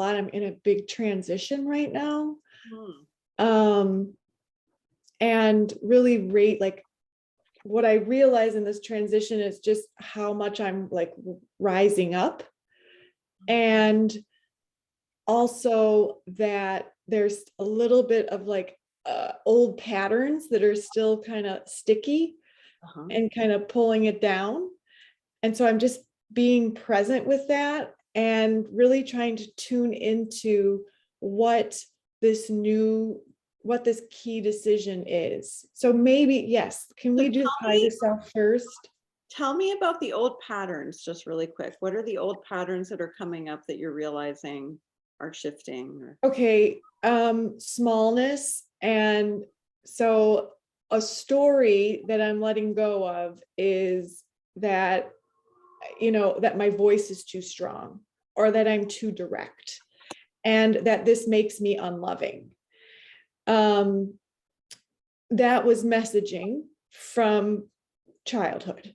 I'm in a big transition right now. And really rate, like, what I realize in this transition is just how much I'm like rising up. And also that there's a little bit of like old patterns that are still kind of sticky and kind of pulling it down. And so I'm just being present with that and really trying to tune into what this key decision is. So maybe, yes, can we do higher self first? Tell me about the old patterns, just really quick. What are the old patterns that are coming up that you're realizing are shifting? Okay, smallness. And so a story that I'm letting go of is that, that my voice is too strong, or that I'm too direct, and that this makes me unloving. That was messaging from childhood.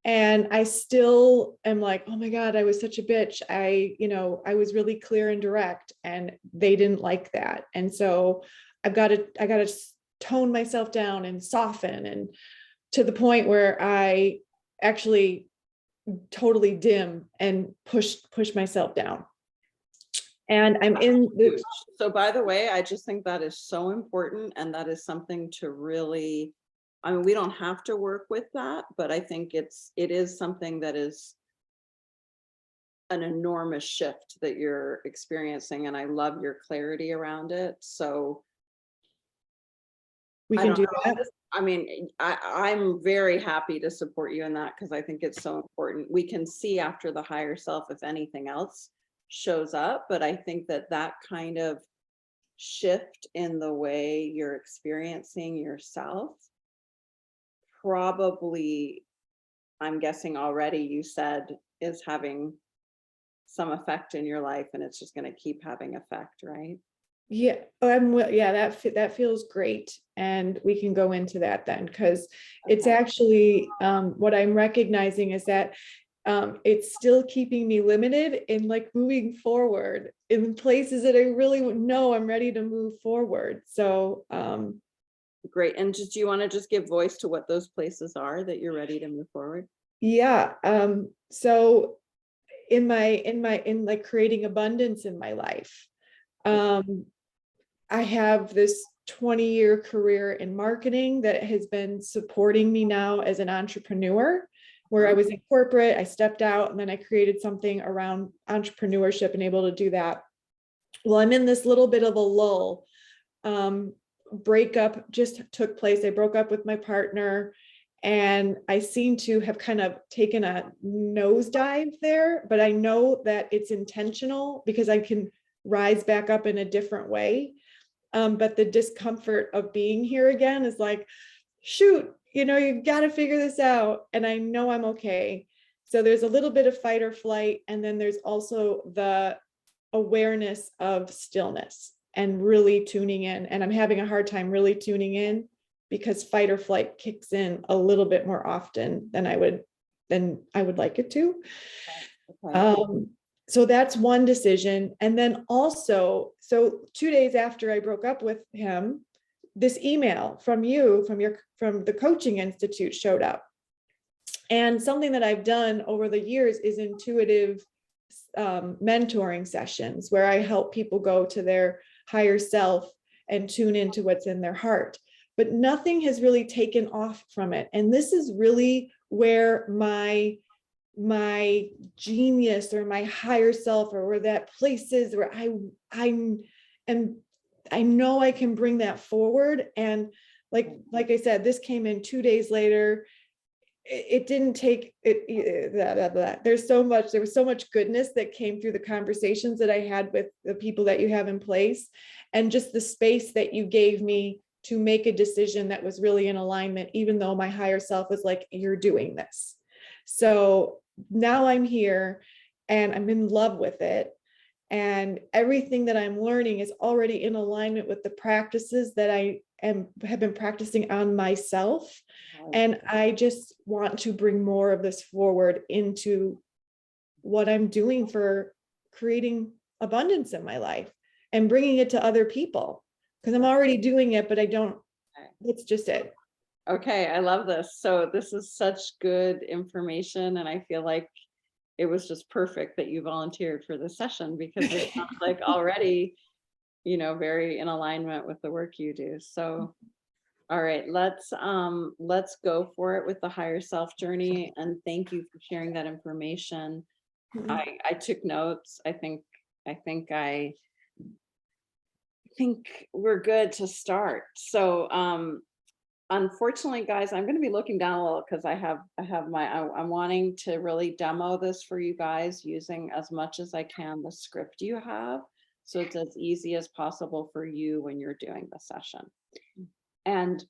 And I still am like, oh my God, I was such a bitch. I was really clear and direct, and they didn't like that. And so I got to tone myself down and soften, and to the point where I actually totally dim and push myself down. And I'm in the. So by the way, I just think that is so important. And that is something to really, I mean, we don't have to work with that, but I think it is something that is an enormous shift that you're experiencing. And I love your clarity around it. So We can do that. I mean, I'm very happy to support you in that, because I think it's so important. We can see after the higher self if anything else shows up, but I think that kind of shift in the way you're experiencing yourself, probably, I'm guessing already you said, is having some effect in your life, and it's just going to keep having effect, right? Yeah, that feels great. And we can go into that then, because it's actually what I'm recognizing is that it's still keeping me limited in like moving forward in places that I really know I'm ready to move forward. So great. And do you want to just give voice to what those places are that you're ready to move forward? Yeah. So in like creating abundance in my life, I have this 20-year career in marketing that has been supporting me now as an entrepreneur, where I was in corporate, I stepped out, and then I created something around entrepreneurship and able to do that. Well, I'm in this little bit of a lull. Breakup just took place. I broke up with my partner, and I seem to have kind of taken a nosedive there, but I know that it's intentional because I can rise back up in a different way. But the discomfort of being here again is like, shoot, you've got to figure this out. And I know I'm okay. So there's a little bit of fight or flight. And then there's also the awareness of stillness and really tuning in. And I'm having a hard time really tuning in because fight or flight kicks in a little bit more often than I would like it to. Okay. So that's one decision. And then also, so 2 days after I broke up with him, this email from the coaching institute showed up. And something that I've done over the years is intuitive mentoring sessions where I help people go to their higher self and tune into what's in their heart. But nothing has really taken off from it. And this is really where my genius or my higher self, or where that place is where I know I can bring that forward. And like I said, this came in 2 days later. It didn't take it. There was so much goodness that came through the conversations that I had with the people that you have in place, and just the space that you gave me to make a decision that was really in alignment, even though my higher self was like, you're doing this. So now I'm here and I'm in love with it. And everything that I'm learning is already in alignment with the practices that I have been practicing on myself. And I just want to bring more of this forward into what I'm doing for creating abundance in my life and bringing it to other people, because I'm already doing it, but I don't, it's just it. Okay, I love this. So this is such good information, and I feel like it was just perfect that you volunteered for this session, because it sounds like already, very in alignment with the work you do. So, all right, let's go for it with the higher self journey. And thank you for sharing that information. I took notes. I think we're good to start. So, unfortunately, guys, I'm going to be looking down a little, because I'm wanting to really demo this for you guys using as much as I can the script you have, so it's as easy as possible for you when you're doing the session. And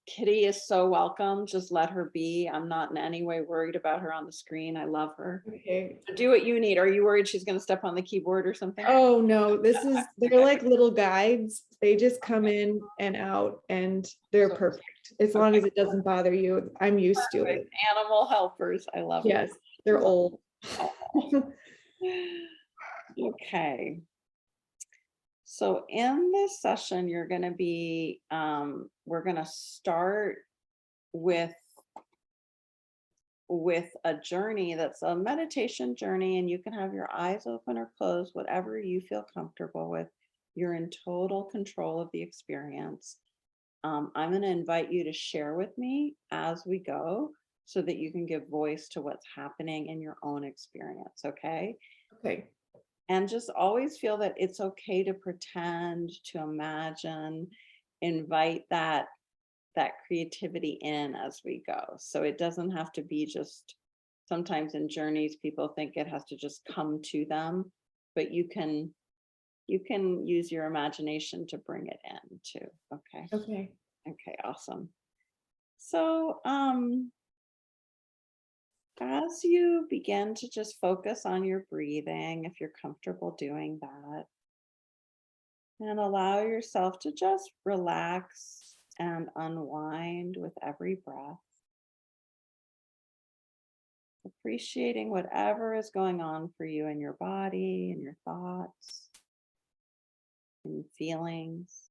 Kitty is so welcome. Just let her be. I'm not in any way worried about her on the screen. I love her. Okay. So do what you need. Are you worried she's going to step on the keyboard or something? Oh no, they're like little guides. They just come in and out, and they're perfect. As long as it doesn't bother you. I'm used to it. Animal helpers. I love it. Yes, they're old. Okay. So in this session, you're going to be, we're going to start with a journey that's a meditation journey, and you can have your eyes open or closed, whatever you feel comfortable with. You're in total control of the experience. I'm going to invite you to share with me as we go, so that you can give voice to what's happening in your own experience. Okay. Okay. And just always feel that it's okay to pretend, to imagine, invite that creativity in as we go. So it doesn't have to be just, sometimes in journeys, people think it has to just come to them, but you can use your imagination to bring it in too. Okay. Okay. Okay, awesome. So, as you begin to just focus on your breathing, if you're comfortable doing that, and allow yourself to just relax and unwind with every breath, appreciating whatever is going on for you in your body and your thoughts and feelings.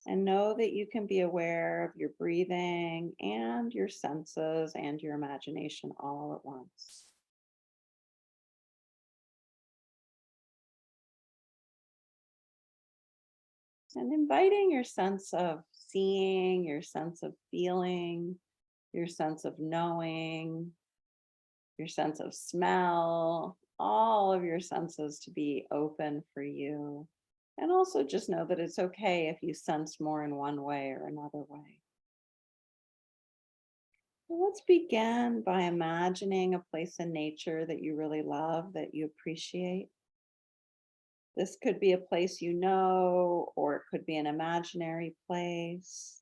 And know that you can be aware of your breathing and your senses and your imagination all at once. And inviting your sense of seeing, your sense of feeling, your sense of knowing, your sense of smell, all of your senses to be open for you. And also just know that it's okay if you sense more in one way or another way. So let's begin by imagining a place in nature that you really love, that you appreciate. This could be a place you know, or it could be an imaginary place.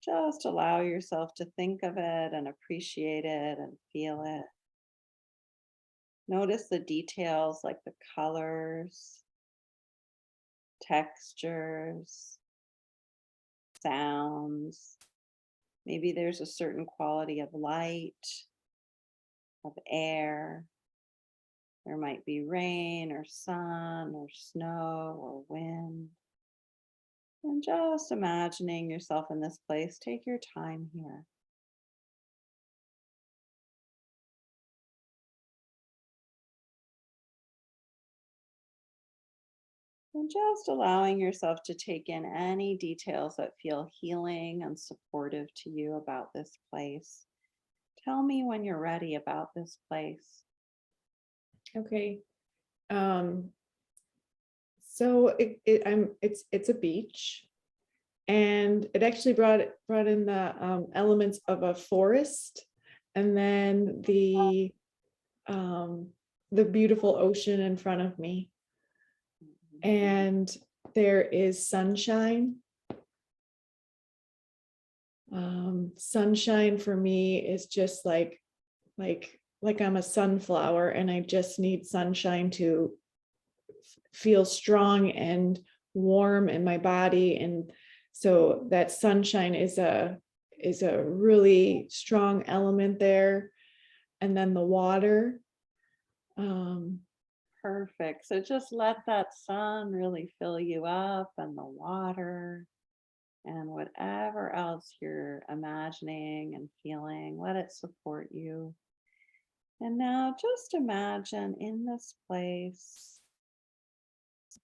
Just allow yourself to think of it and appreciate it and feel it. Notice the details like the colors, textures, sounds. Maybe there's a certain quality of light, of air. There might be rain or sun or snow or wind. And just imagining yourself in this place, take your time here. And just allowing yourself to take in any details that feel healing and supportive to you about this place. Tell me when you're ready about this place. Okay. So it's a beach, and it actually brought in the elements of a forest, and then the beautiful ocean in front of me, and there is sunshine. Sunshine for me is just like I'm a sunflower, and I just need sunshine to feel strong and warm in my body. And so that sunshine is a really strong element there. And then the water, Perfect. So just let that sun really fill you up and the water and whatever else you're imagining and feeling, let it support you. And now just imagine in this place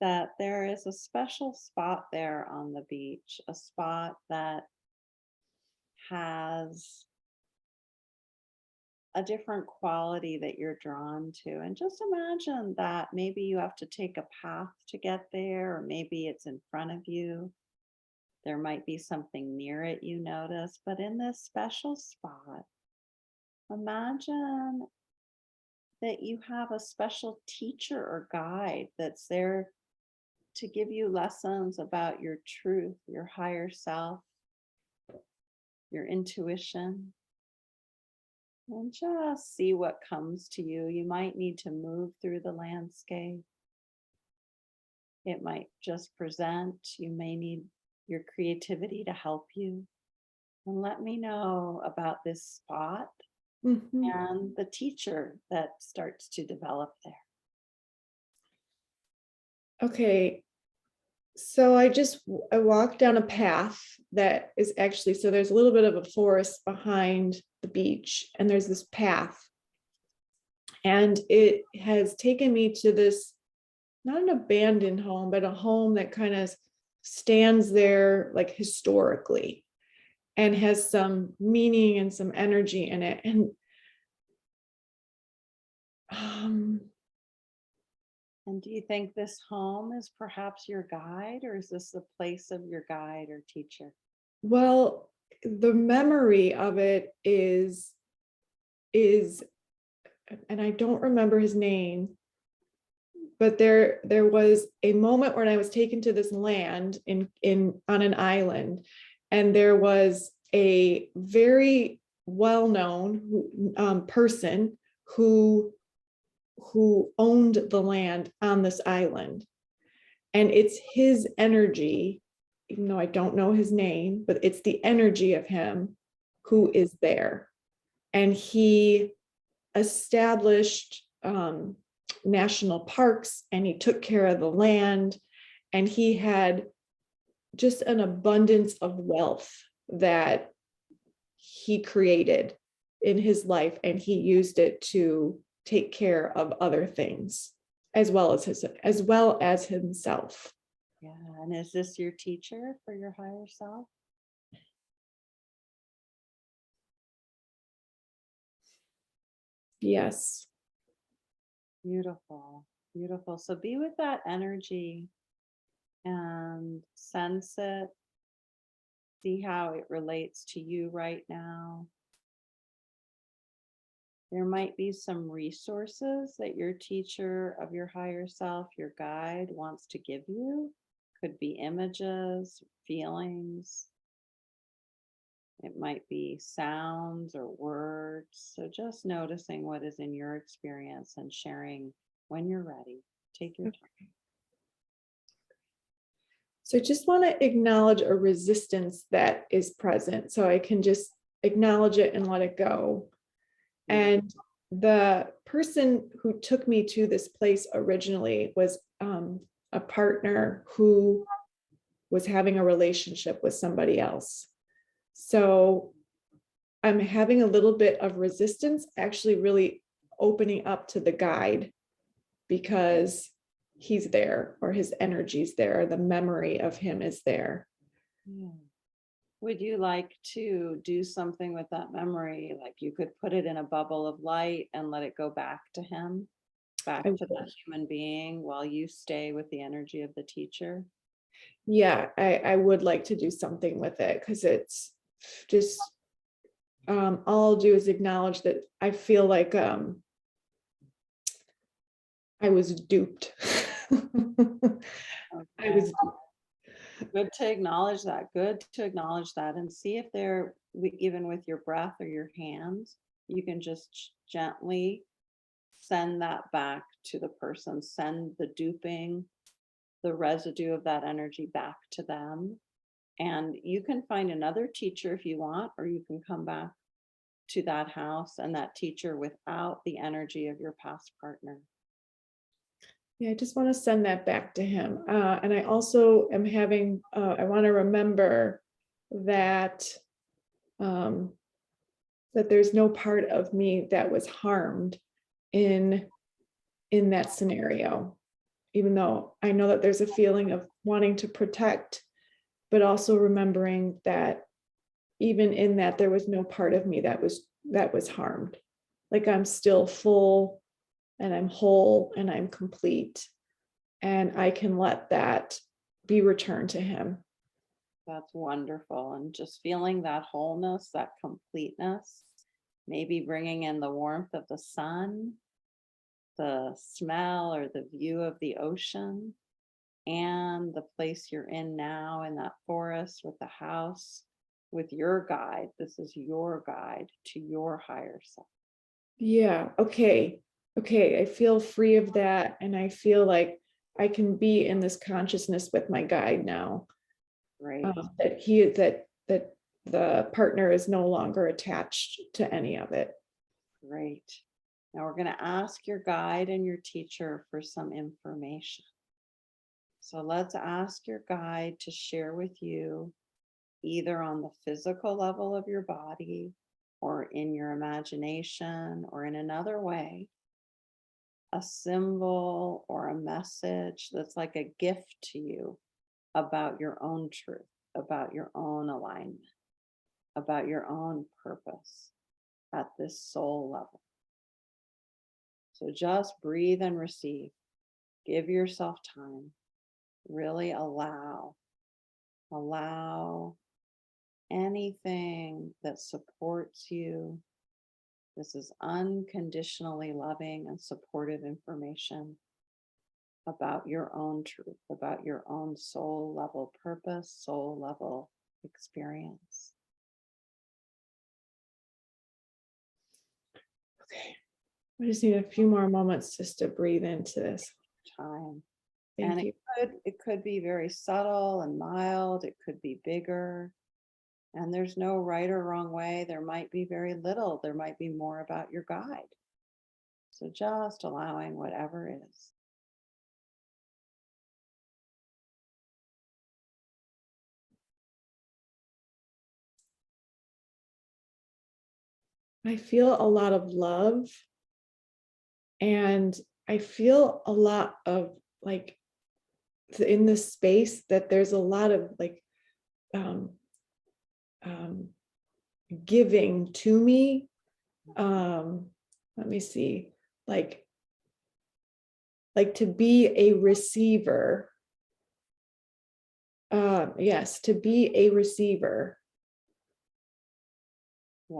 that there is a special spot there on the beach, a spot that has a different quality that you're drawn to. And just imagine that maybe you have to take a path to get there, or maybe it's in front of you. There might be something near it you notice, but in this special spot, imagine that you have a special teacher or guide that's there to give you lessons about your truth, your higher self, your intuition, and just see what comes to you. You might need to move through the landscape. It might just present. You may need your creativity to help you. And let me know about this spot Mhm. and the teacher that starts to develop there. Okay. So I walked down a path that is actually, so there's a little bit of a forest behind the beach, and there's this path. And it has taken me to this, not an abandoned home, but a home that kind of stands there like historically and has some meaning and some energy in it. And um, And do you think this home is perhaps your guide, or is this the place of your guide or teacher? well, the memory of it is, and I don't remember his name, but there was a moment when I was taken to this land in on an island, and there was a very well-known person who owned the land on this island, and it's his energy, even though I don't know his name, but it's the energy of him who is there, and he established national parks, and he took care of the land, and he had just an abundance of wealth that he created in his life, and he used it to take care of other things as well as himself. Yeah. And is this your teacher for your higher self? Yes. Beautiful. Beautiful. So be with that energy and sense it. See how it relates to you right now. There might be some resources that your teacher of your higher self, your guide, wants to give you. Could be images, feelings. It might be sounds or words. So just noticing what is in your experience and sharing when you're ready. Take your time. So I just want to acknowledge a resistance that is present, so I can just acknowledge it and let it go. And the person who took me to this place originally was a partner who was having a relationship with somebody else. So I'm having a little bit of resistance, actually really opening up to the guide, because he's there, or his energy's there, the memory of him is there. Yeah. Would you like to do something with that memory? Like you could put it in a bubble of light and let it go back to him, back I to that human being, while you stay with the energy of the teacher? Yeah, I would like to do something with it, because it's just all I'll do is acknowledge that I feel like I was duped. I Okay. was Good to acknowledge that. Good to acknowledge that, and see if there, even with your breath or your hands, you can just gently send that back to the person. Send the duping, the residue of that energy back to them. And you can find another teacher if you want, or you can come back to that house and that teacher without the energy of your past partner. Yeah, I just want to send that back to him. And I also am having, I want to remember that, um, that there's no part of me that was harmed in that scenario, even though I know that there's a feeling of wanting to protect, but also remembering that even in that, there was no part of me that was harmed. Like I'm still full and I'm whole and I'm complete, and I can let that be returned to him. That's wonderful. And just feeling that wholeness, that completeness, maybe bringing in the warmth of the sun, the smell or the view of the ocean, and the place you're in now in that forest with the house, with your guide. This is your guide to your higher self. Yeah, okay. Okay, I feel free of that, and I feel like I can be in this consciousness with my guide now. Great. That the partner is no longer attached to any of it. Great. Now we're going to ask your guide and your teacher for some information. So let's ask your guide to share with you, either on the physical level of your body or in your imagination or in another way, a symbol or a message that's like a gift to you about your own truth, about your own alignment, about your own purpose at this soul level. So just breathe and receive. Give yourself time. Really allow anything that supports you. This is unconditionally loving and supportive information about your own truth, about your own soul level purpose, soul level experience. Okay. I just need a few more moments just to breathe into this. Time. Thank And you. it could be very subtle and mild. It could be bigger. And there's no right or wrong way. There might be very little. There might be more about your guide. So just allowing whatever is. I feel a lot of love, and I feel a lot of like in this space that there's a lot of like um, um, giving to me. Let me see, like to be a receiver. Yes, to be a receiver.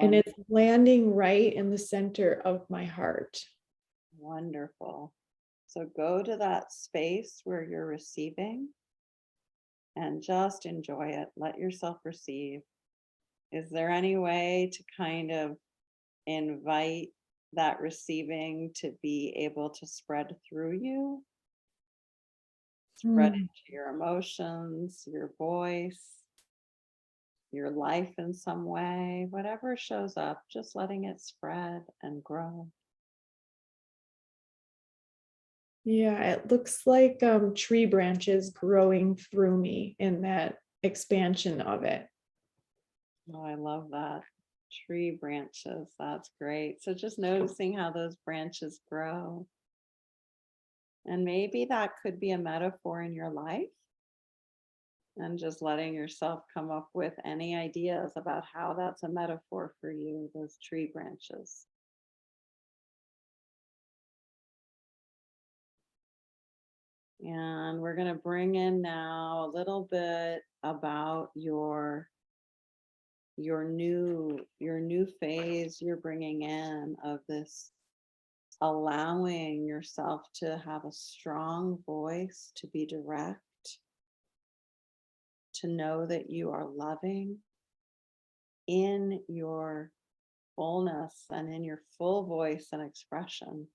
And it's landing right in the center of my heart. Wonderful. So go to that space where you're receiving and just enjoy it. Let yourself receive. Is there any way to kind of invite that receiving to be able to spread through you? Spread into your emotions, your voice, your life in some way, whatever shows up, just letting it spread and grow. Yeah, it looks like tree branches growing through me in that expansion of it. Oh, I love that. Tree branches. That's great. So just noticing how those branches grow. And maybe that could be a metaphor in your life. And just letting yourself come up with any ideas about how that's a metaphor for you, those tree branches. And we're going to bring in now a little bit about your new phase you're bringing in of this, allowing yourself to have a strong voice, to be direct, to know that you are loving in your fullness and in your full voice and expression.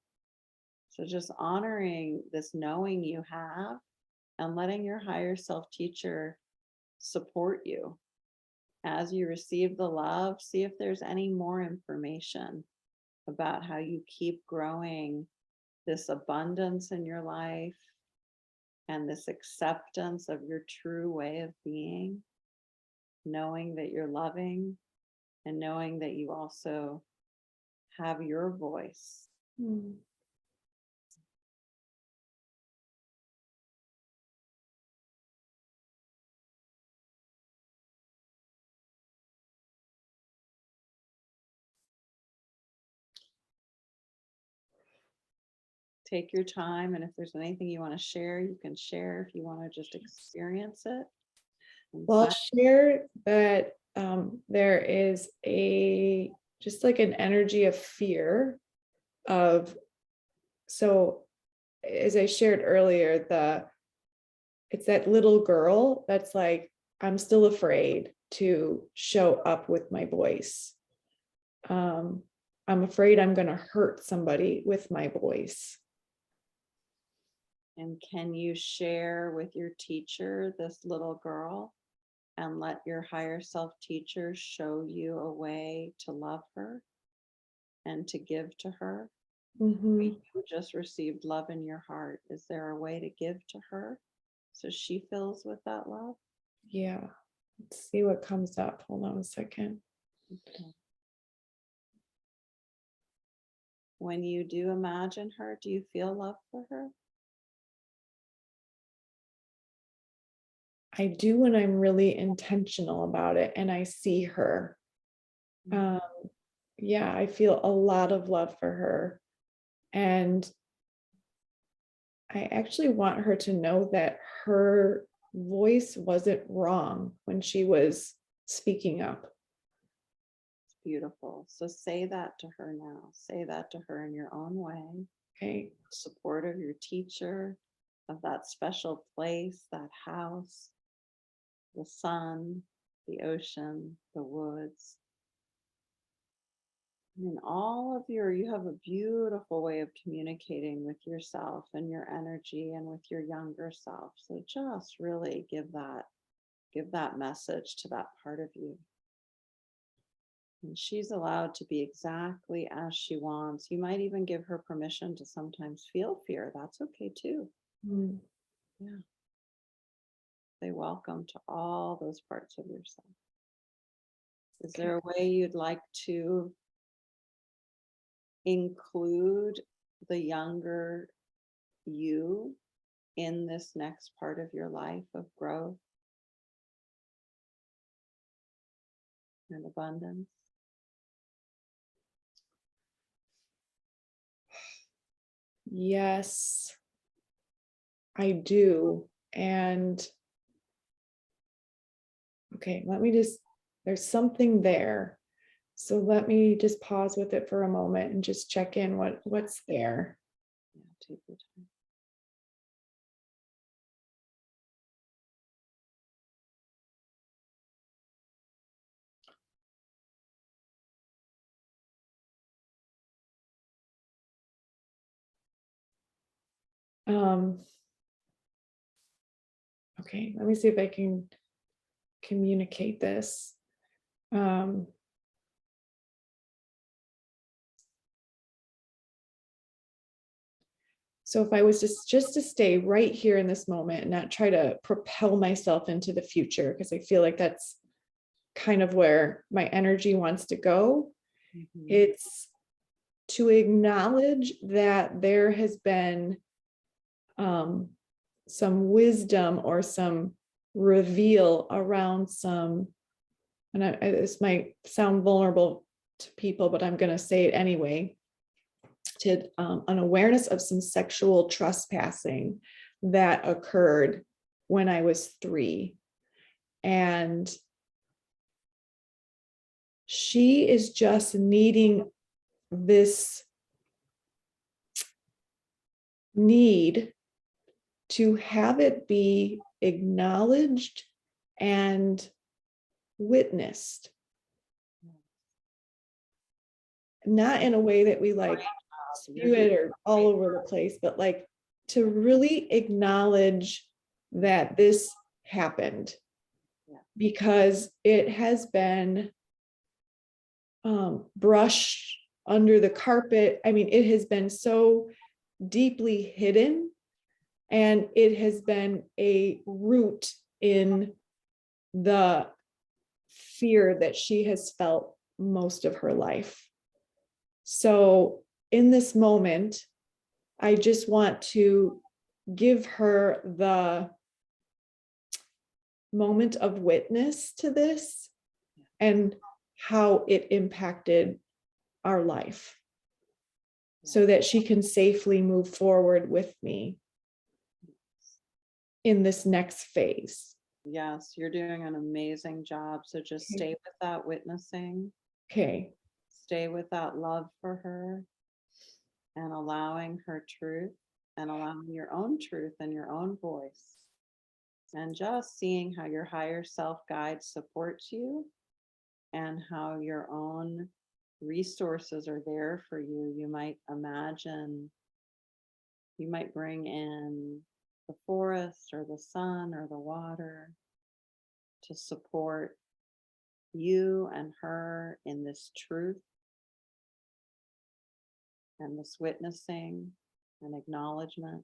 So just honoring this knowing you have and letting your higher self teacher support you as you receive the love. See if there's any more information about how you keep growing this abundance in your life and this acceptance of your true way of being, knowing that you're loving and knowing that you also have your voice. Mm. Take your time, and if there's anything you want to share, you can share if you want to just experience it. Well, I'll share that there is just like an energy of fear of, so as I shared earlier, it's that little girl that's like, I'm still afraid to show up with my voice. I'm afraid I'm going to hurt somebody with my voice. And can you share with your teacher, this little girl, and let your higher self teacher show you a way to love her and to give to her? Mm-hmm. You just received love in your heart. Is there a way to give to her so she fills with that love? Yeah. Let's see what comes up. Hold on a second. Okay. When you do imagine her, do you feel love for her? I do when I'm really intentional about it and I see her. Yeah, I feel a lot of love for her. And I actually want her to know that her voice wasn't wrong when she was speaking up. It's beautiful. So say that to her now. Say that to her in your own way. Okay. Support of your teacher, of that special place, that house, the sun, the ocean, the woods. And all of you have a beautiful way of communicating with yourself and your energy and with your younger self. So just really give that message to that part of you. And she's allowed to be exactly as she wants. You might even give her permission to sometimes feel fear. That's okay too. Mm. Yeah. Say welcome to all those parts of yourself. Is there a way you'd like to include the younger you in this next part of your life of growth and abundance? Yes, I do. And okay, there's something there. So let me just pause with it for a moment and just check in what's there. Yeah, take your time. Okay, let me see if I can communicate this. So if I was just to stay right here in this moment and not try to propel myself into the future, because I feel like that's kind of where my energy wants to go. Mm-hmm. It's to acknowledge that there has been some wisdom or some reveal around some, and this might sound vulnerable to people, but I'm going to say it anyway, to an awareness of some sexual trespassing that occurred when I was 3. And she is just needing this need to have it be acknowledged and witnessed. Not in a way that we like spew it or all over the place, but like to really acknowledge that this happened, because it has been brushed under the carpet. I mean, it has been so deeply hidden, and it has been a root in the fear that she has felt most of her life. So in this moment, I just want to give her the moment of witness to this and how it impacted our life, so that she can safely move forward with me in this next phase. Yes, you're doing an amazing job. So just stay with that witnessing, Okay. stay with that love for her, and allowing her truth and allowing your own truth and your own voice. And just seeing how your higher self guide supports you and how your own resources are there for you. You might imagine, you might bring in the forest or the sun or the water to support you and her in this truth and this witnessing and acknowledgement.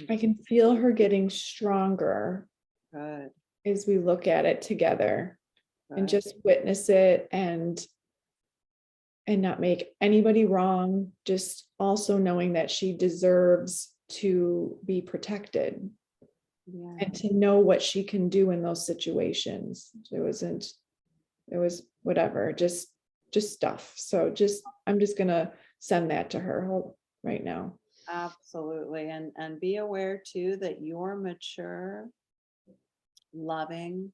I can feel her getting stronger Good. as we look at it together and Good. just witness it and not make anybody wrong, just also knowing that she deserves to be protected Yeah. and to know what she can do in those situations. It was whatever, just stuff. So I'm just gonna send that to her right now. Absolutely. And be aware too that your mature, loving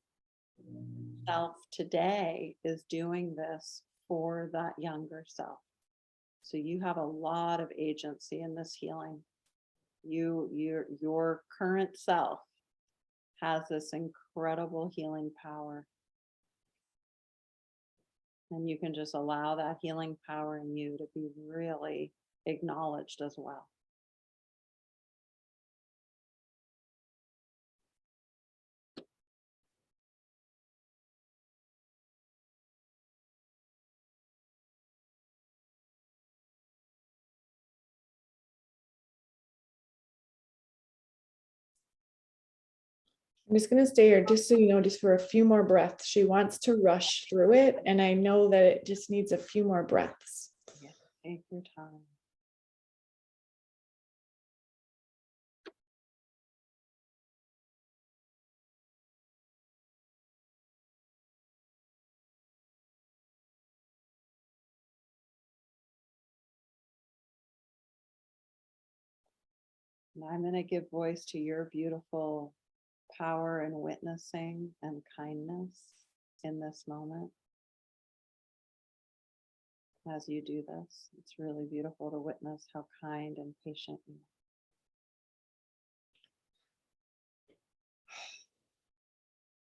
self today is doing this for that younger self. So you have a lot of agency in this healing. Your current self has this incredible healing power. And you can just allow that healing power in you to be really acknowledged as well. I'm just going to stay here, just so you know, just for a few more breaths. She wants to rush through it, and I know that it just needs a few more breaths. Yeah, take your time. And I'm going to give voice to your beautiful power and witnessing and kindness in this moment. As you do this, it's really beautiful to witness how kind and patient you are.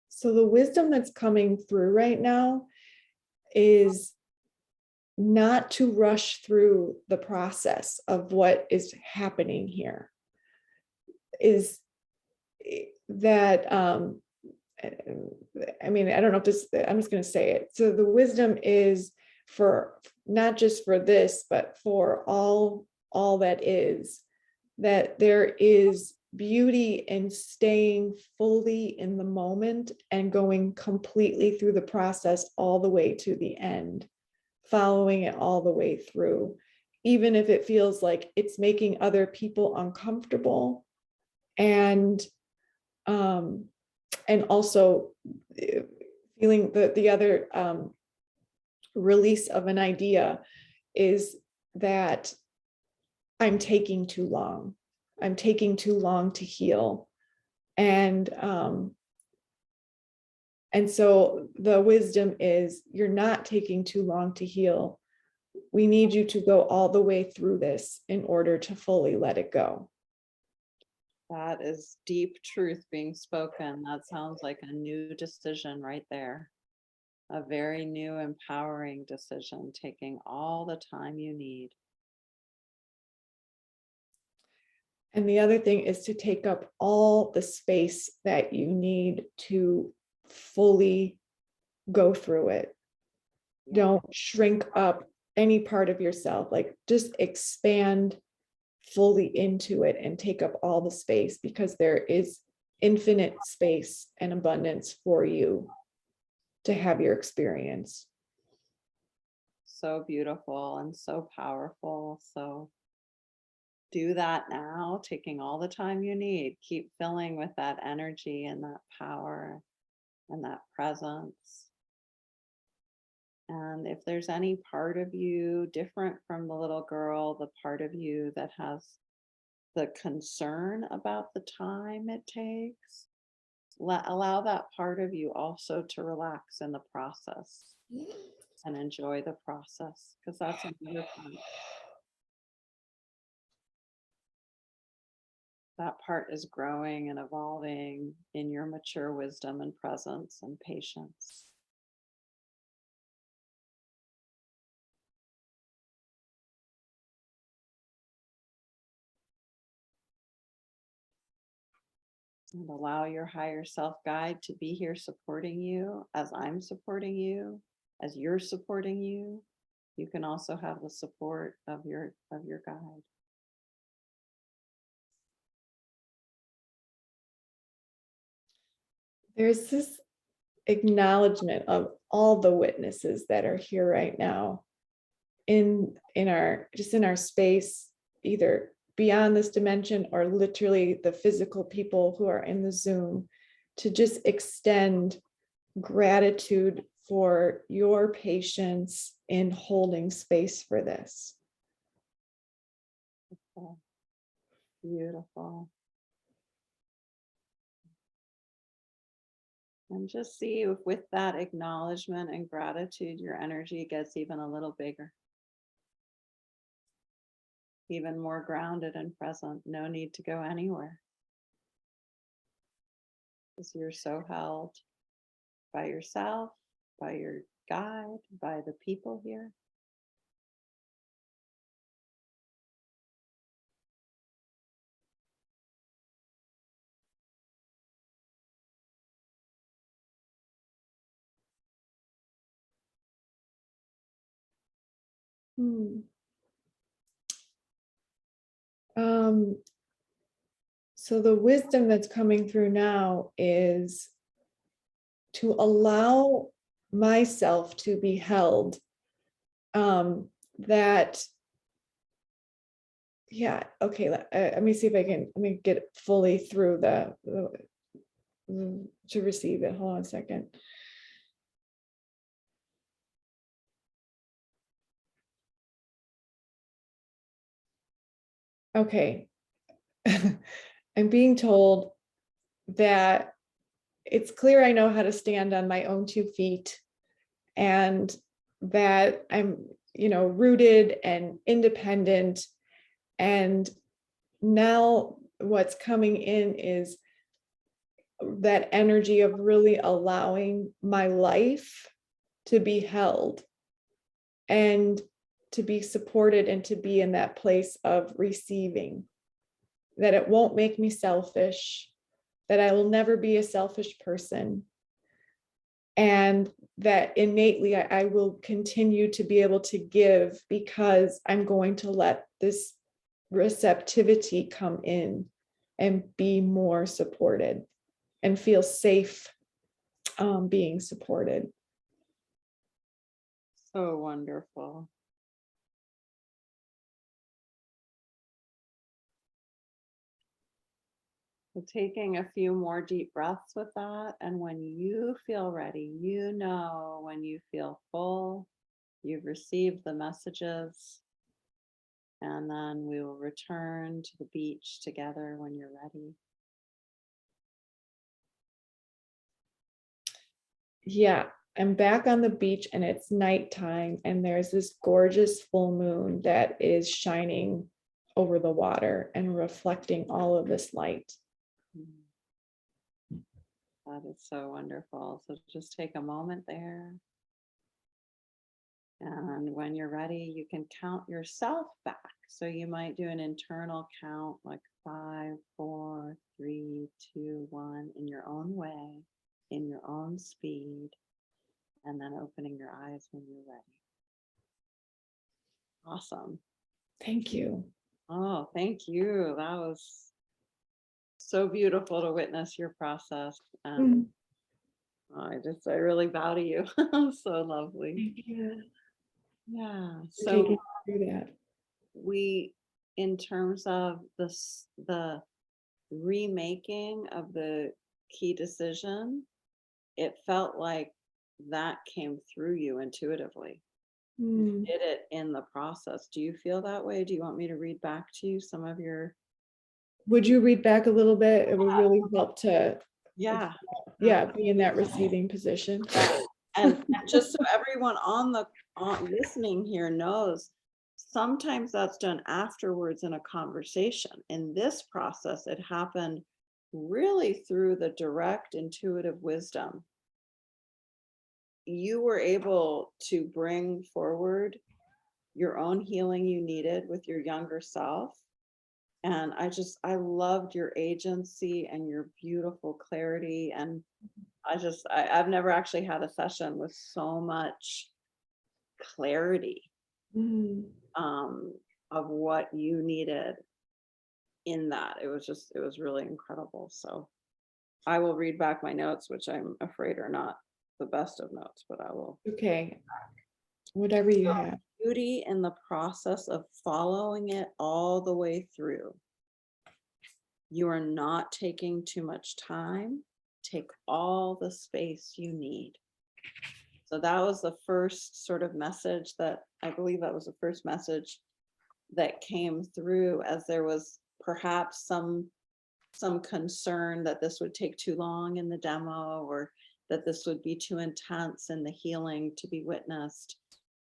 So the wisdom that's coming through right now is not to rush through the process of what is happening here. Is that I mean, I don't know if this, I'm just going to say it. So the wisdom is for not just for this, but for all that is, that there is beauty in staying fully in the moment and going completely through the process all the way to the end, following it all the way through, even if it feels like it's making other people uncomfortable. And also feeling the other release of an idea is that I'm taking too long. I'm taking too long to heal. And so the wisdom is you're not taking too long to heal. We need you to go all the way through this in order to fully let it go. That is deep truth being spoken. That sounds like a new decision right there. A very new, empowering decision, taking all the time you need. And the other thing is to take up all the space that you need to fully go through it. Yeah. Don't shrink up any part of yourself, like just expand fully into it and take up all the space, because there is infinite space and abundance for you to have your experience. So beautiful and so powerful. So do that now, taking all the time you need. Keep filling with that energy and that power and that presence. And if there's any part of you different from the little girl, the part of you that has the concern about the time it takes, allow that part of you also to relax in the process and enjoy the process, because that's another part. That part is growing and evolving in your mature wisdom and presence and patience. And allow your higher self guide to be here supporting you as I'm supporting you, as you're supporting you. You can also have the support of your guide. There's this acknowledgement of all the witnesses that are here right now in our space, either beyond this dimension or literally the physical people who are in the Zoom, to just extend gratitude for your patience in holding space for this. Beautiful. And just see if with that acknowledgement and gratitude, your energy gets even a little bigger, even more grounded and present. No need to go anywhere, because you're so held by yourself, by your guide, by the people here. Hmm. Um, so the wisdom that's coming through now is to allow myself to be held. That, yeah, okay, let me see if let me get fully through to receive it. Hold on a second. Okay. I'm being told that it's clear I know how to stand on my own 2 feet, and that I'm, rooted and independent. And now what's coming in is that energy of really allowing my life to be held and to be supported and to be in that place of receiving, that it won't make me selfish, that I will never be a selfish person, and that innately I will continue to be able to give, because I'm going to let this receptivity come in and be more supported and feel safe being supported. So wonderful. So taking a few more deep breaths with that. And when you feel ready, when you feel full, you've received the messages. And then we will return to the beach together when you're ready. Yeah, I'm back on the beach and it's nighttime, and there's this gorgeous full moon that is shining over the water and reflecting all of this light. That is so wonderful. So just take a moment there. And when you're ready, you can count yourself back. So you might do an internal count like 5, 4, 3, 2, 1 in your own way, in your own speed, and then opening your eyes when you're ready. Awesome. Thank you. Oh, thank you. That was so beautiful to witness your process. Mm, I really bow to you. So lovely. Thank you Yeah. for So taking me through that. we, in terms of the remaking of the key decision, it felt like that came through you intuitively. You Mm. did it in the process. Do you feel that way? Do you want me to read back to you some of your? Would you read back a little bit? It would really help to, Yeah. yeah, be in that receiving position. And just so everyone on listening here knows, sometimes that's done afterwards in a conversation. In this process, it happened really through the direct intuitive wisdom. You were able to bring forward your own healing you needed with your younger self. And I loved your agency and your beautiful clarity. And I've never actually had a session with so much clarity Mm. um, of what you needed in that. It was really incredible. So I will read back my notes, which I'm afraid are not the best of notes, but I will. Okay, whatever you So, have. beauty in the process of following it all the way through. You are not taking too much time. Take all the space you need. So that was the first sort of message that I believe that was the first message that came through, as there was perhaps some concern that this would take too long in the demo, or that this would be too intense in the healing to be witnessed.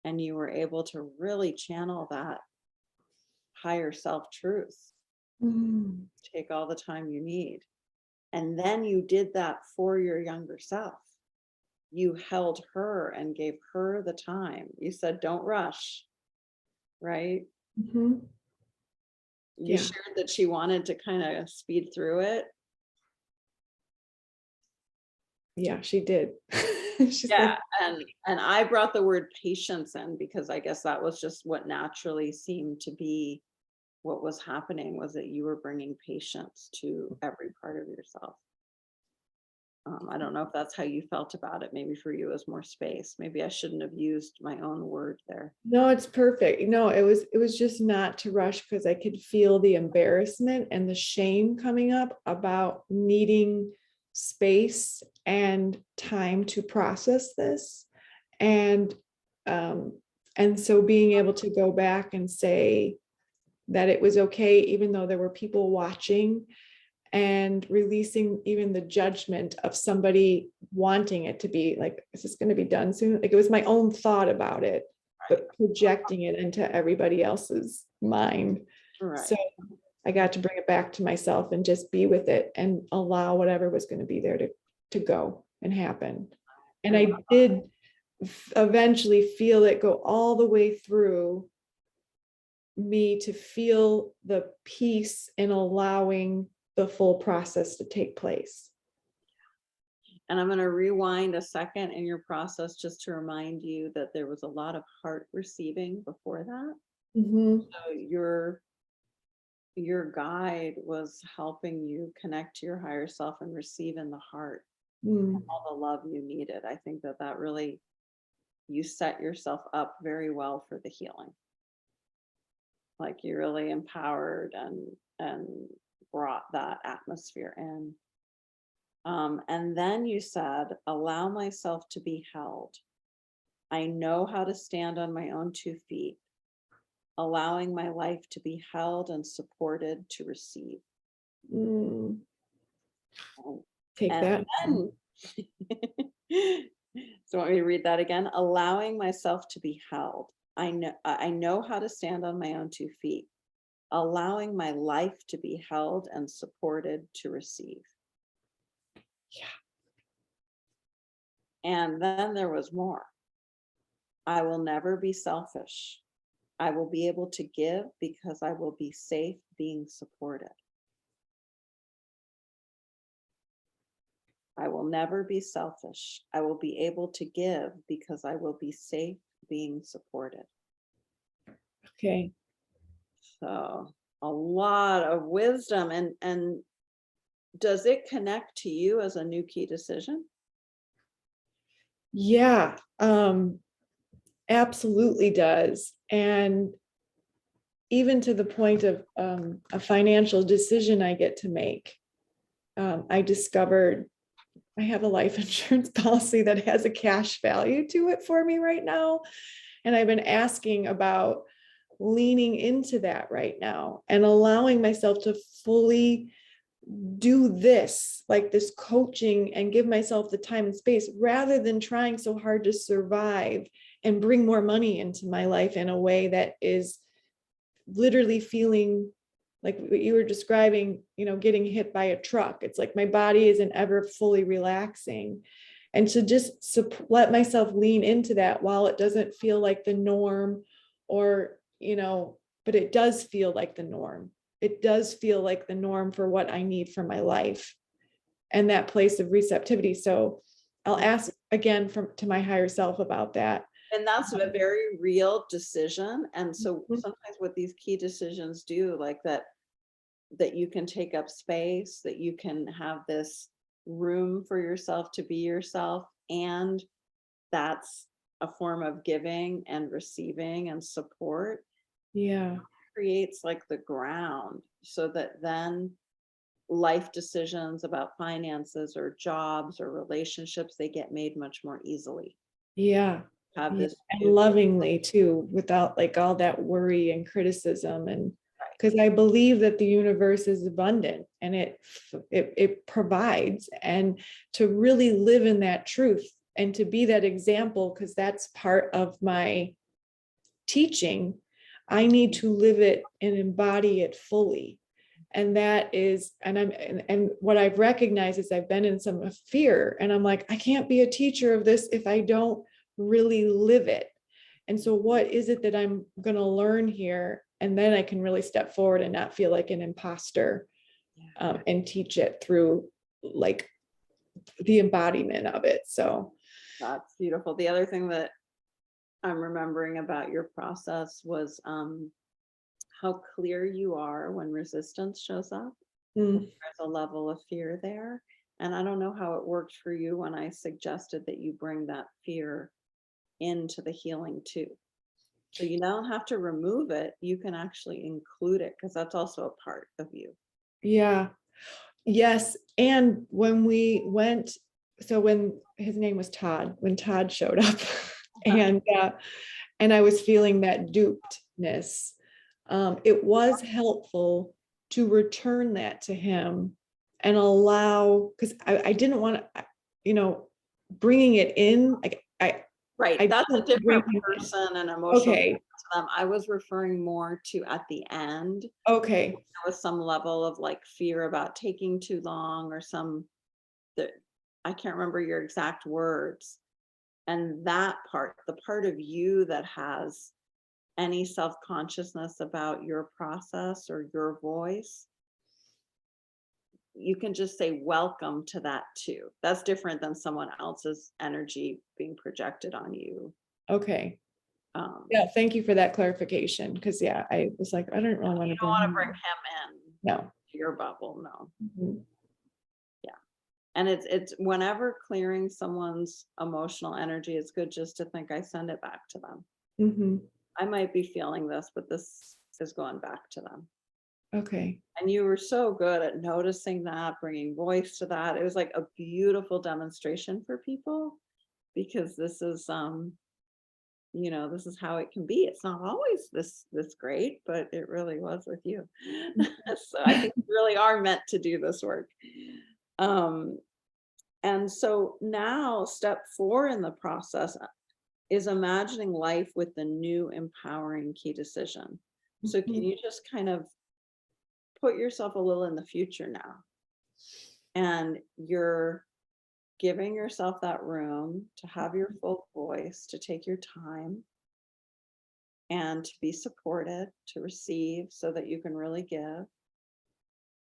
And you were able to really channel that higher self truth. Mm. Take all the time you need. And then you did that for your younger self. You held her and gave her the time. You said, don't rush, right? Mhm. You Yeah, shared that she wanted to kind of speed through it. yeah, she did. She's Yeah, like, and I brought the word patience in because I guess that was just what naturally seemed to be what was happening, was that you were bringing patience to every part of yourself. I don't know if that's how you felt about it. Maybe for you it was more space. Maybe I shouldn't have used my own word there. no, it's perfect. No, it was just not to rush because I could feel the embarrassment and the shame coming up about needing space and time to process this. And um, and so being able to go back and say that it was okay, even though there were people watching, and releasing even the judgment of somebody wanting it to be like, is this going to be done soon? Like, it was my own thought about it, but projecting it into everybody else's mind. Right. So I got to bring it back to myself and just be with it and allow whatever was going to be there to go and happen. And I did eventually feel it go all the way through me, to feel the peace in allowing the full process to take place. And I'm going to rewind a second in your process just to remind you that there was a lot of heart receiving before that. Mm-hmm. So your guide was helping you connect to your higher self and receive in the heart all the love you needed. I think that really, you set yourself up very well for the healing. Like you really empowered and brought that atmosphere in. And then you said, allow myself to be held. I know how to stand on my own 2 feet, allowing my life to be held and supported to receive. Mm. And, Take and that. then, so want me to read that again? Allowing myself to be held. I know how to stand on my own 2 feet, allowing my life to be held and supported to receive. Yeah. And then there was more. I will never be selfish. I will be able to give because I will be safe being supported. I will never be selfish. I will be able to give because I will be safe being supported. Okay. So a lot of wisdom. And does it connect to you as a new key decision? Yeah, absolutely does. And even to the point of a financial decision I get to make. I discovered I have a life insurance policy that has a cash value to it for me right now. And I've been asking about leaning into that right now and allowing myself to fully do this, like this coaching, and give myself the time and space rather than trying so hard to survive and bring more money into my life in a way that is literally feeling like what you were describing, getting hit by a truck. It's like my body isn't ever fully relaxing. And to just let myself lean into that while it doesn't feel like the norm, or, but it does feel like the norm. It does feel like the norm for what I need for my life and that place of receptivity. So I'll ask again to my higher self about that. And that's a very real decision. And so Mhm. sometimes what these key decisions do, like that you can take up space, that you can have this room for yourself to be yourself. And that's a form of giving and receiving and support, Yeah. creates like the ground so that then life decisions about finances or jobs or relationships, they get made much more easily. Yeah. Have Yeah. this And new, lovingly too, without like all that worry and criticism. And right. because I believe that the universe is abundant and it provides, and to really live in that truth and to be that example, because that's part of my teaching. I need to live it and embody it fully. And that is, and what I've recognized is I've been in some fear, and I'm like, I can't be a teacher of this if I don't really live it. And so what is it that I'm going to learn here? And then I can really step forward and not feel like an imposter, and teach it through like the embodiment of it. So That's beautiful. The other thing that I'm remembering about your process was how clear you are when resistance shows up. mm, There's a level of fear there. And I don't know how it worked for you when I suggested that you bring that fear into the healing too. So you don't have to remove it, you can actually include it because that's also a part of you. yeah, yes. And when we went, so when his name was Todd, when Todd showed up, and I was feeling that dupedness, it was helpful to return that to him and allow, because I didn't want to, bringing it in, like Right, I that's a didn't bring different him in. person and emotional Okay, to them. I was referring more to at the end, okay, there was some level of like fear about taking too long or some that I can't remember your exact words. And that part, the part of you that has any self-consciousness about your process or your voice, you can just say welcome to that too. That's different than someone else's energy being projected on you. okay. Um, Yeah, thank you for that clarification. Because yeah, I was like, I don't really want you to don't bring want to him bring in. him in No. to your bubble, no. Mhm. Yeah. And it's whenever clearing someone's emotional energy, it's good just to think I send it back to them. Mhm. I might be feeling this, but this is going back to them. Okay. And you were so good at noticing that, bringing voice to that. It was like a beautiful demonstration for people because this is this is how it can be. It's not always this great, but it really was with you. So I think you really are meant to do this work. Um, and so now step 4 in the process is imagining life with the new empowering key decision. So can Mhm. you just kind of put yourself a little in the future now? And you're giving yourself that room to have your full voice, to take your time and to be supported, to receive so that you can really give,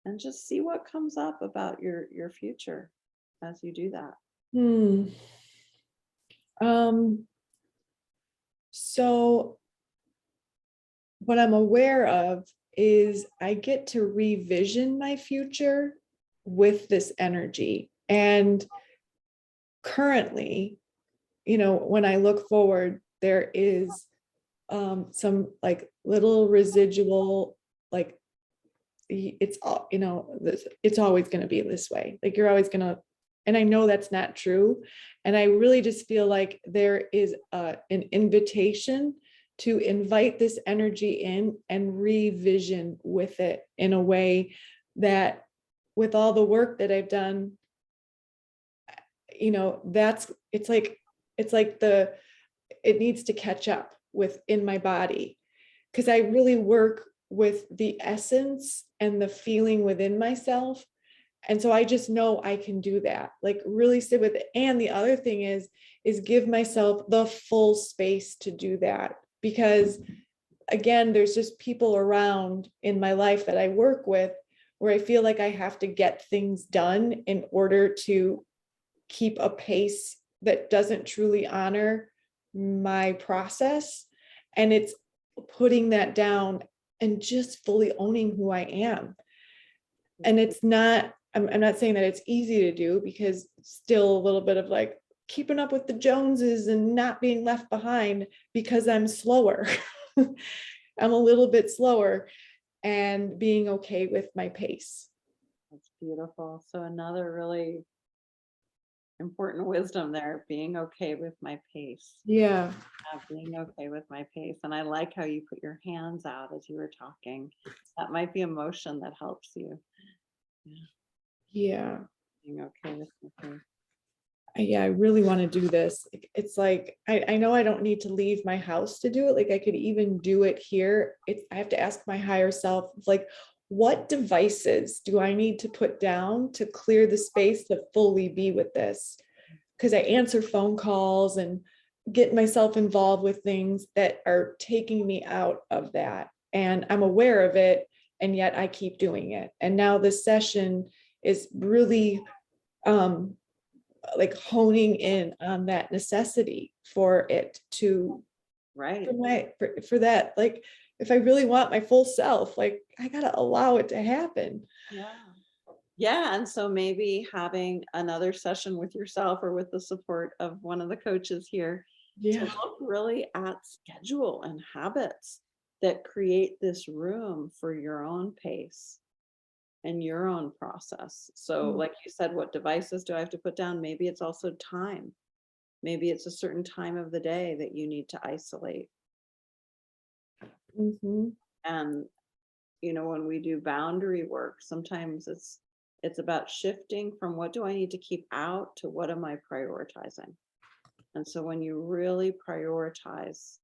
and just see what comes up about your future as you do that. Hmm. Um, so what I'm aware of is I get to revision my future with this energy. And currently, when I look forward, there is some like little residual, like it's all, it's always going to be this way. Like you're always going to, and I know that's not true. And I really just feel like there is an invitation to invite this energy in and revision with it in a way that, with all the work that I've done, it's like it needs to catch up within my body, because I really work with the essence and the feeling within myself. And so I just know I can do that, like really sit with it. And the other thing is give myself the full space to do that, because again, there's just people around in my life that I work with where I feel like I have to get things done in order to keep a pace that doesn't truly honor my process. And it's putting that down and just fully owning who I am. And it's not, I'm not saying that it's easy to do, because still a little bit of like keeping up with the Joneses and not being left behind, because I'm slower. I'm a little bit slower, and being okay with my pace. That's beautiful. So another really important wisdom there, being okay with my pace. Yeah. Being okay with my pace. And I like how you put your hands out as you were talking. That might be a motion that helps you. Yeah. Being okay with my pace. Yeah, I really want to do this. It's like, I know I don't need to leave my house to do it. Like I could even do it here. I have to ask my higher self, like, what devices do I need to put down to clear the space to fully be with this? Because I answer phone calls and get myself involved with things that are taking me out of that. And I'm aware of it, and yet I keep doing it. And now this session is really like honing in on that necessity for it to, Right. for that, like if I really want my full self, like I gotta allow it to happen. Yeah. And so maybe having another session with yourself or with the support of one of the coaches here to look really at schedule and habits that create this room for your own pace and your own process. So like you said, what devices do I have to put down? Maybe it's also time. Maybe it's a certain time of the day that you need to isolate. Mm-hmm. And when we do boundary work, sometimes it's about shifting from what do I need to keep out to what am I prioritizing. And so when you really prioritize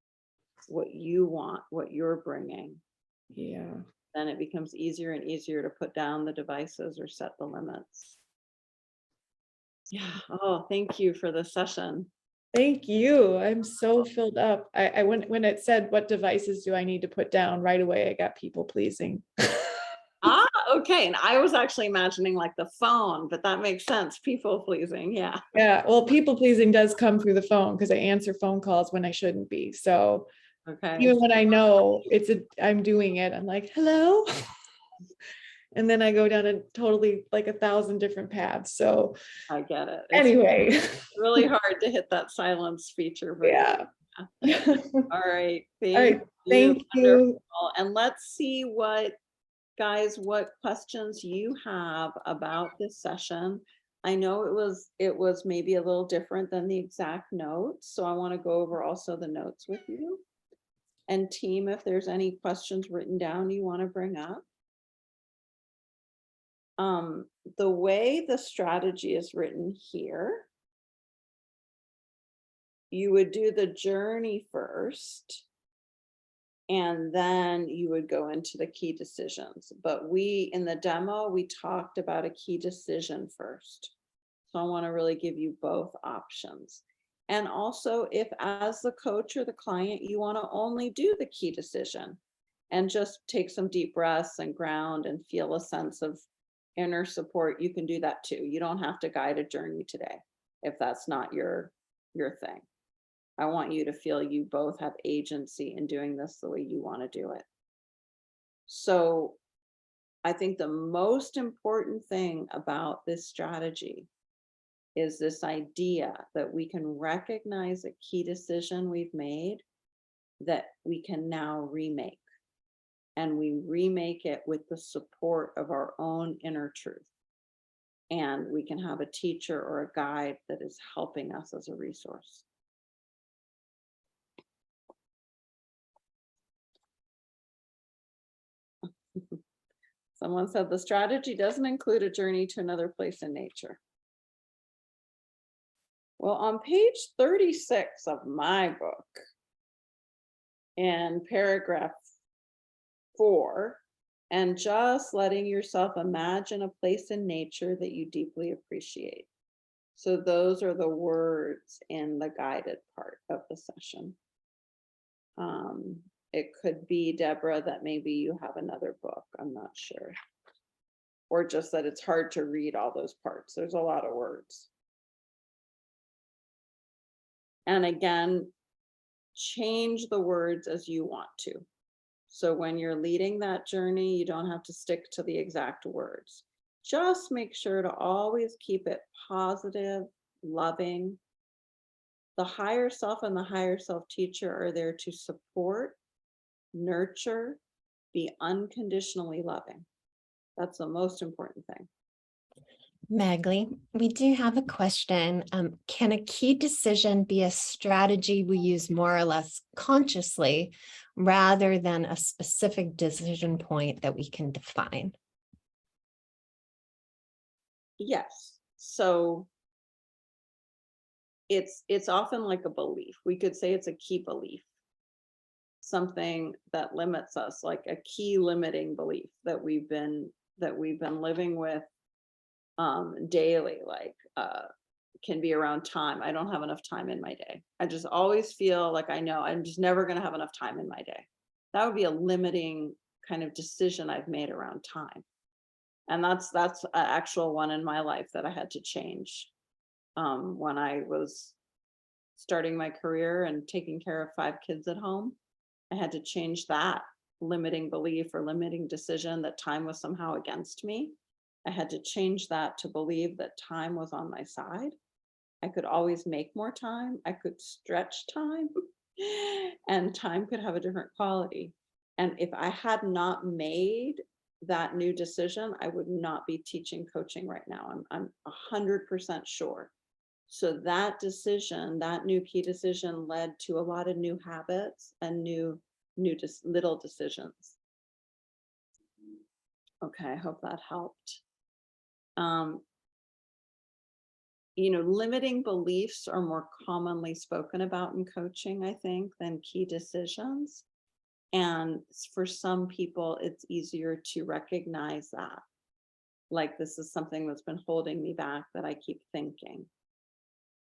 what you want, what you're bringing, then it becomes easier and easier to put down the devices or set the limits. Oh, thank you for the session. Thank you. I'm so filled up. I when it said what devices do I need to put down, right away I got people pleasing. Okay. And I was actually imagining like the phone, but that makes sense. People pleasing. Yeah. Yeah. Well, people pleasing does come through the phone, because I answer phone calls when I shouldn't be. So even when I know I'm doing it, I'm like, hello. And then I go down a totally like 1,000 different paths. So I get it. Anyway. It's really hard to hit that silence feature. But Yeah. All right. Thank you. And let's see what questions you have about this session. I know it was maybe a little different than the exact notes. So I want to go over also the notes with you. And team, if there's any questions written down you want to bring up. The way the strategy is written here, you would do the journey first, and then you would go into the key decisions. But in the demo, we talked about a key decision first. So I want to really give you both options. And also, if as the coach or the client, you want to only do the key decision and just take some deep breaths and ground and feel a sense of inner support, you can do that too. You don't have to guide a journey today if that's not your thing. I want you to feel you both have agency in doing this the way you want to do it. So I think the most important thing about this strategy is this idea that we can recognize a key decision we've made that we can now remake. And we remake it with the support of our own inner truth. And we can have a teacher or a guide that is helping us as a resource. Someone said the strategy doesn't include a journey to another place in nature. Well, on page 36 of my book, in paragraph 4, and just letting yourself imagine a place in nature that you deeply appreciate. So those are the words in the guided part of the session. It could be, Deborah, that maybe you have another book, I'm not sure. Or just that it's hard to read all those parts. There's a lot of words. And again, change the words as you want to. So when you're leading that journey, you don't have to stick to the exact words. Just make sure to always keep it positive, loving. The higher self and the higher self teacher are there to support, nurture, be unconditionally loving. That's the most important thing. Magali, we do have a question. Can a key decision be a strategy we use more or less consciously rather than a specific decision point that we can define? Yes. So it's often like a belief. We could say it's a key belief. Something that limits us, like a key limiting belief that we've been living with daily, like can be around time. I don't have enough time in my day. I just always feel like I know I'm just never going to have enough time in my day. That would be a limiting kind of decision I've made around time. And that's an actual one in my life that I had to change when I was starting my career and taking care of 5 kids at home. I had to change that limiting belief or limiting decision that time was somehow against me. I had to change that to believe that time was on my side. I could always make more time. I could stretch time and time could have a different quality. And if I had not made that new decision, I would not be teaching coaching right now. I'm 100% sure. So that decision, that new key decision led to a lot of new habits and little decisions. Okay, I hope that helped. Limiting beliefs are more commonly spoken about in coaching, I think, than key decisions. And for some people, it's easier to recognize that. Like, this is something that's been holding me back that I keep thinking.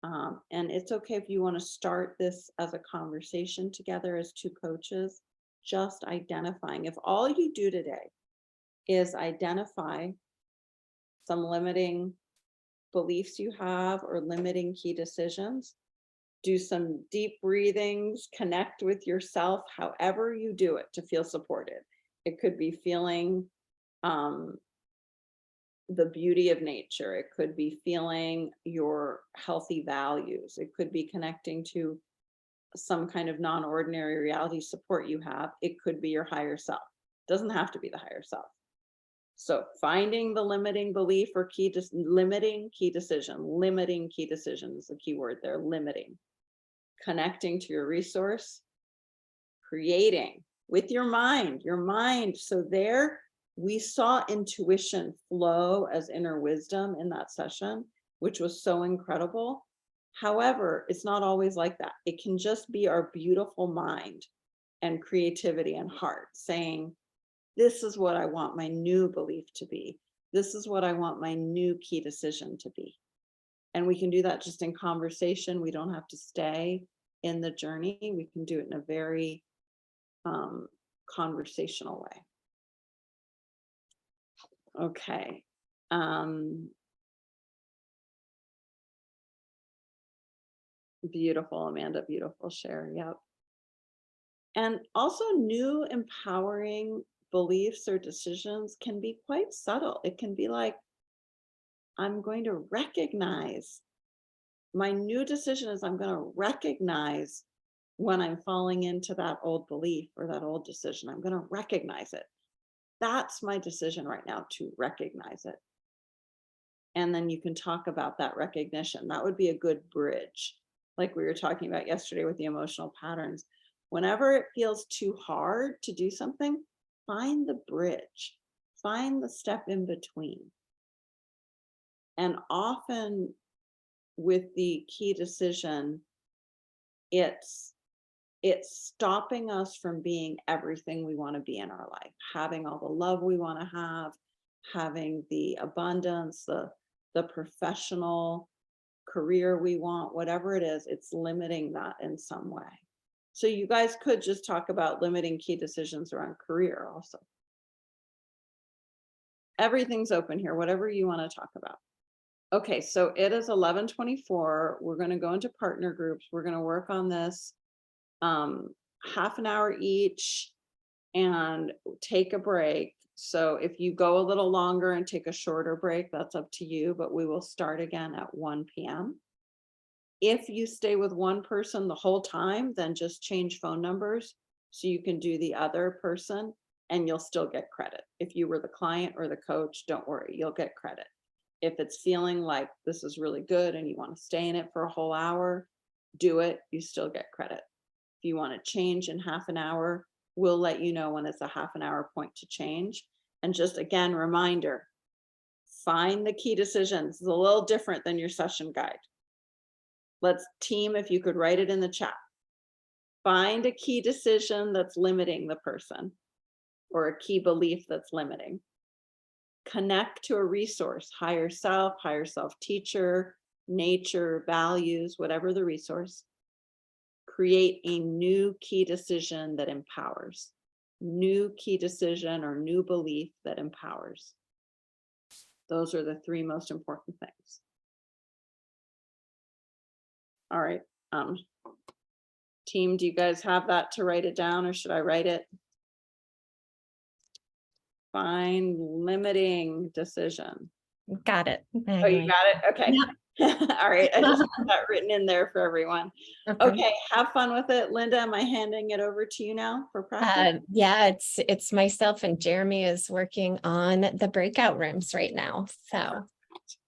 And it's okay if you want to start this as a conversation together as 2 coaches, just identifying. If all you do today is identify some limiting beliefs you have or limiting key decisions, do some deep breathings, connect with yourself, however you do it to feel supported. It could be feeling the beauty of nature. It could be feeling your healthy values. It could be connecting to some kind of non-ordinary reality support you have. It could be your higher self. It doesn't have to be the higher self. So finding the limiting belief or limiting key decision is the key word there, limiting. Connecting to your resource, creating with your mind. So there we saw intuition flow as inner wisdom in that session, which was so incredible. However, it's not always like that. It can just be our beautiful mind and creativity and heart saying, this is what I want my new belief to be. This is what I want my new key decision to be. And we can do that just in conversation. We don't have to stay in the journey. We can do it in a very conversational way. Okay. Beautiful, Amanda, beautiful share. Yep. And also new empowering beliefs or decisions can be quite subtle. It can be like, I'm going to recognize, my new decision is I'm going to recognize when I'm falling into that old belief or that old decision. I'm going to recognize it. That's my decision right now, to recognize it. And then you can talk about that recognition. That would be a good bridge. Like we were talking about yesterday with the emotional patterns. Whenever it feels too hard to do something, find the bridge, find the step in between. And often with the key decision, it's stopping us from being everything we want to be in our life, having all the love we want to have, having the abundance, the professional career we want, whatever it is, it's limiting that in some way. So you guys could just talk about limiting key decisions around career also. Everything's open here, whatever you want to talk about. Okay, so it is 11:24. We're going to go into partner groups. We're going to work on this half an hour each and take a break. So if you go a little longer and take a shorter break, that's up to you, but we will start again at 1 p.m. If you stay with one person the whole time, then just change phone numbers so you can do the other person and you'll still get credit. If you were the client or the coach, don't worry, you'll get credit. If it's feeling like this is really good and you want to stay in it for a whole hour, do it, you still get credit. If you want to change in half an hour, we'll let you know when it's a half an hour point to change. And just again, reminder, find the key decisions. It's a little different than your session guide. Let's team, if you could write it in the chat. Find a key decision that's limiting the person or a key belief that's limiting. Connect to a resource, higher self teacher, nature, values, whatever the resource. Create a new key decision that empowers. New key decision or new belief that empowers. Those are the three most important things. All right. Team, do you guys have that to write it down or should I write it? Find limiting decision. Got it. Oh, you got it? Okay. Yep. All right. I just want that written in there for everyone. Okay. Have fun with it. Linda, am I handing it over to you now for practice? Yeah, it's myself and Jeremy is working on the breakout rooms right now. So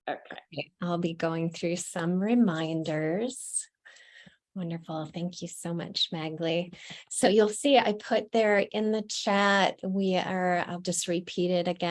Okay. I'll be going through some reminders. Wonderful. Thank you so much, Magali. So you'll see I put there in the chat, I'll just repeat it again.